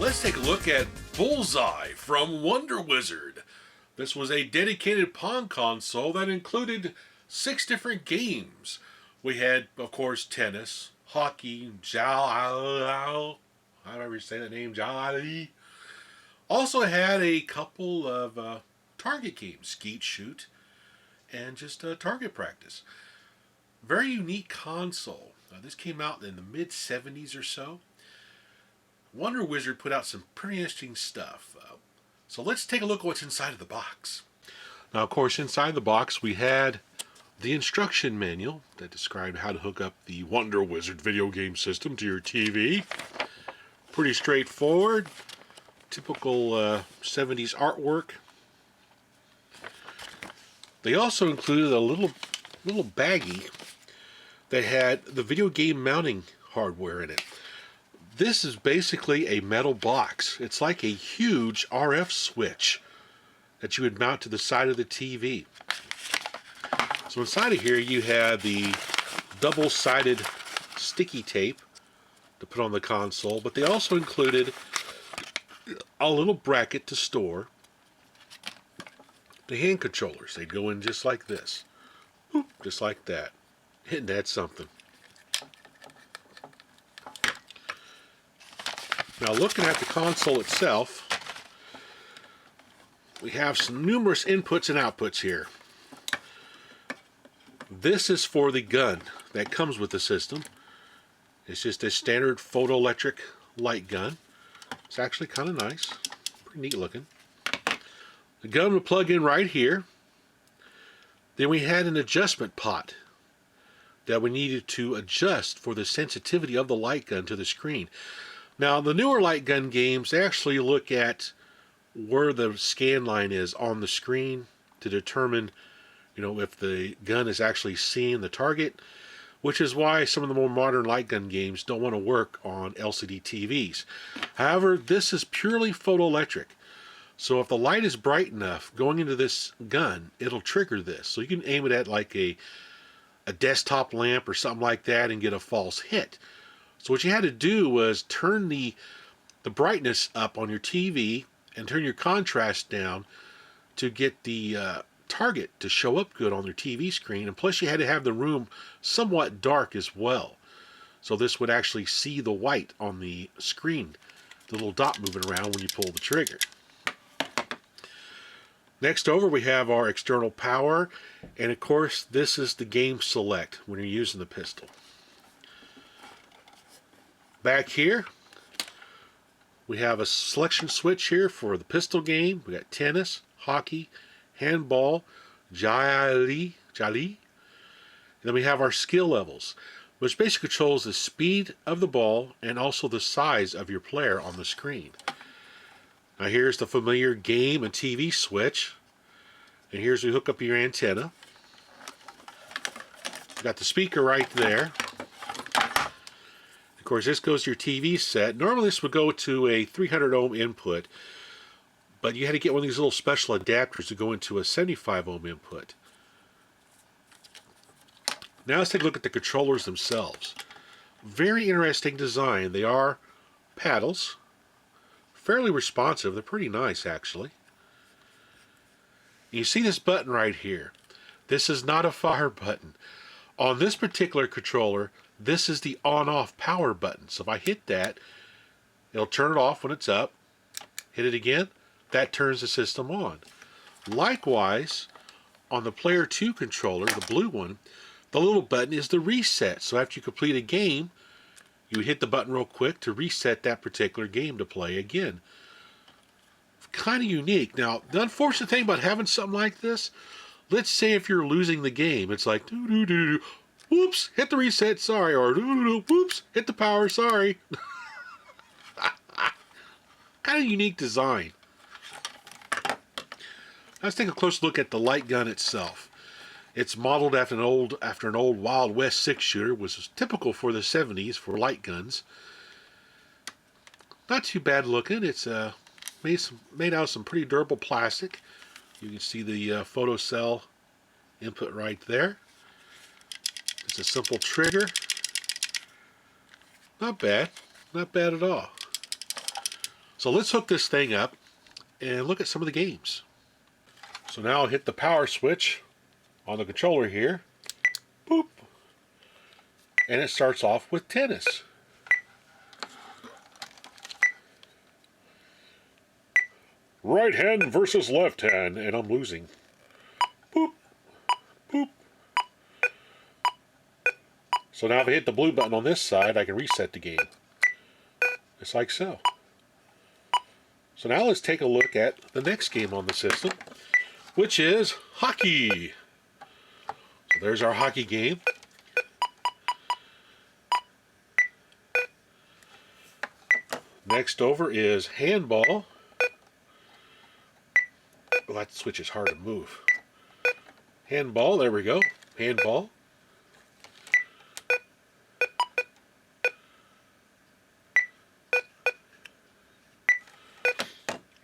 Let's take a look at BullsEye from Wonder Wizard. This was a dedicated Pong console that included 6 different games. We had, of course, tennis, hockey, how do I ever say that name? Jolly. Also had a couple of target games, skeet shoot, and just target practice. Very unique console. This came out in the mid-70s or so. Wonder Wizard put out some pretty interesting stuff. So let's take a look at what's inside of the box. Now, of course, inside the box we had the instruction manual that described how to hook up the Wonder Wizard video game system to your TV. Pretty straightforward. Typical 70s artwork. They also included a little baggie that had the video game mounting hardware in it. This is basically a metal box. It's like a huge RF switch that you would mount to the side of the TV. So inside of here you have the double-sided sticky tape to put on the console, but they also included a little bracket to store the hand controllers. They'd go in just like this. Just like that. Isn't that something? Now, looking at the console itself, we have some numerous inputs and outputs here. This is for the gun that comes with the system. It's just a standard photoelectric light gun. It's actually kind of nice. Pretty neat looking. The gun would plug in right here. Then we had an adjustment pot that we needed to adjust for the sensitivity of the light gun to the screen. Now, the newer light gun games, they actually look at where the scan line is on the screen to determine, if the gun is actually seeing the target, which is why some of the more modern light gun games don't want to work on LCD TVs. However, this is purely photoelectric. So if the light is bright enough going into this gun, it'll trigger this. So you can aim it at like a desktop lamp or something like that and get a false hit. So what you had to do was turn the brightness up on your TV and turn your contrast down to get the target to show up good on your TV screen. And plus you had to have the room somewhat dark as well. So this would actually see the white on the screen, the little dot moving around when you pull the trigger. Next over we have our external power, and of course this is the game select when you're using the pistol. Back here we have a selection switch here for the pistol game. We got tennis, hockey, handball, jolly. And then we have our skill levels, which basically controls the speed of the ball and also the size of your player on the screen. Now here's the familiar game and TV switch. And here's where you hook up your antenna. Got the speaker right there. Of course, this goes to your TV set. Normally this would go to a 300 ohm input, but you had to get one of these little special adapters to go into a 75 ohm input. Now let's take a look at the controllers themselves. Very interesting design. They are paddles. Fairly responsive. They're pretty nice, actually. You see this button right here. This is not a fire button. On this particular controller, this is the on-off power button. So if I hit that, it'll turn it off when it's up. Hit it again, that turns the system on. Likewise, on the Player 2 controller, the blue one, the little button is the reset. So after you complete a game, you hit the button real quick to reset that particular game to play again. Kind of unique. Now, the unfortunate thing about having something like this, let's say if you're losing the game, it's like, doo-doo-doo-doo, whoops, hit the reset, sorry, or doo-doo-doo, whoops, hit the power, sorry. Kind of unique design. Let's take a close look at the light gun itself. It's modeled after an old Wild West 6-shooter, which was typical for the 70s for light guns. Not too bad looking. It's made out of some pretty durable plastic. You can see the photocell input right there. It's a simple trigger. Not bad. Not bad at all. So let's hook this thing up and look at some of the games. So now I'll hit the power switch on the controller here. Boop. And it starts off with tennis. Right hand versus left hand, and I'm losing. Boop. Boop. So now if I hit the blue button on this side, I can reset the game. Just like so. So now let's take a look at the next game on the system, which is hockey. So there's our hockey game. Next over is handball. Oh, that switch is hard to move. Handball, there we go. Handball.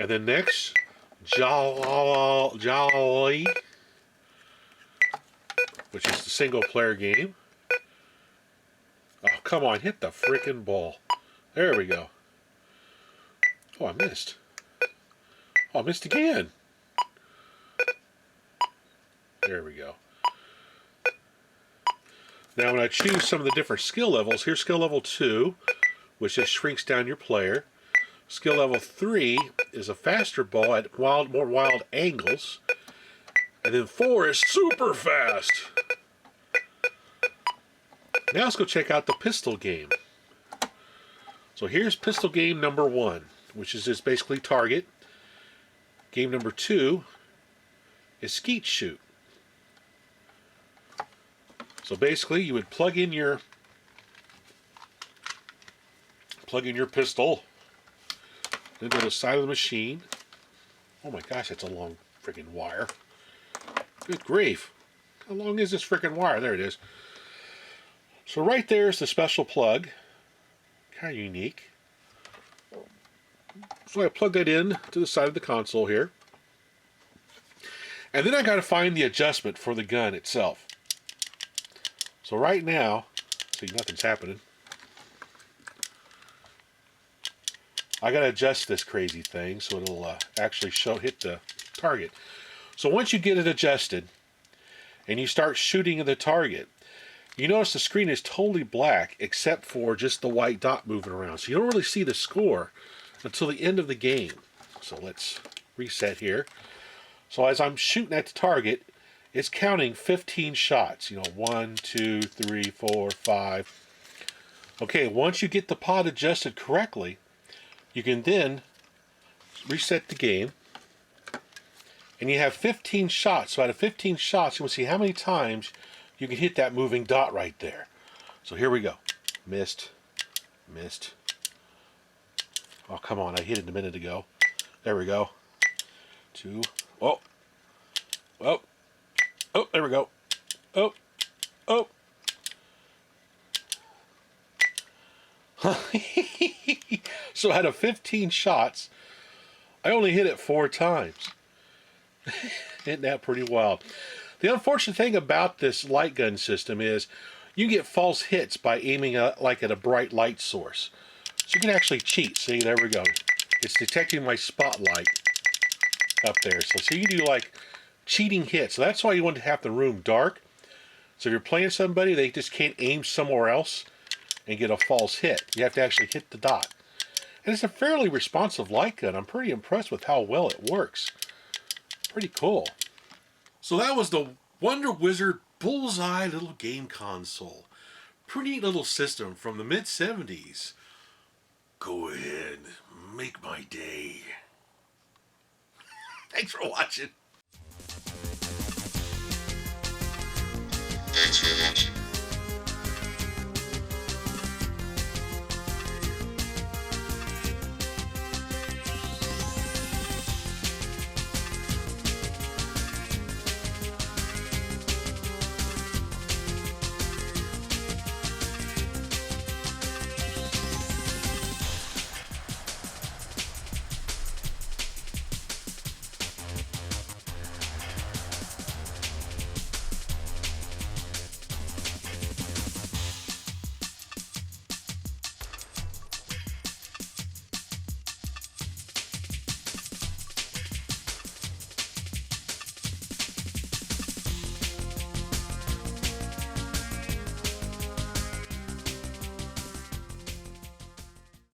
And then next, Jolly, which is the single player game. Oh, come on, hit the frickin' ball. There we go. Oh, I missed. Oh, I missed again. There we go. Now when I choose some of the different skill levels, here's skill level 2, which just shrinks down your player. Skill level 3 is a faster ball at more wild angles. And then 4 is super fast. Now let's go check out the pistol game. So here's pistol game number 1, which is just basically target. Game number 2 is skeet shoot. So basically you would plug in your pistol into the side of the machine. Oh my gosh, that's a long freaking wire. Good grief. How long is this freaking wire? There it is. So right there is the special plug. Kind of unique. So I plug that in to the side of the console here. And then I got to find the adjustment for the gun itself. So right now, see, nothing's happening. I got to adjust this crazy thing so it'll actually hit the target. So once you get it adjusted and you start shooting at the target, you notice the screen is totally black except for just the white dot moving around. So you don't really see the score until the end of the game. So let's reset here. So as I'm shooting at the target, it's counting 15 shots. 1, 2, 3, 4, 5. Okay, once you get the pod adjusted correctly, you can then reset the game. And you have 15 shots. So out of 15 shots, you will see how many times you can hit that moving dot right there. So here we go. Missed. Missed. Oh, come on. I hit it a minute ago. There we go. 2. Oh. Oh. Oh, there we go. Oh. Oh. So out of 15 shots, I only hit it 4 times. Isn't that pretty wild? The unfortunate thing about this light gun system is you get false hits by aiming like at a bright light source. So you can actually cheat. See, there we go. It's detecting my spotlight up there. So you do like cheating hits. So that's why you want to have the room dark. So if you're playing somebody, they just can't aim somewhere else and get a false hit. You have to actually hit the dot. And it's a fairly responsive light gun. I'm pretty impressed with how well it works. Pretty cool. So that was the Wonder Wizard BullsEye little game console. Pretty neat little system from the mid-70s. Go ahead, make my day. Thanks for watching. Thanks for watching.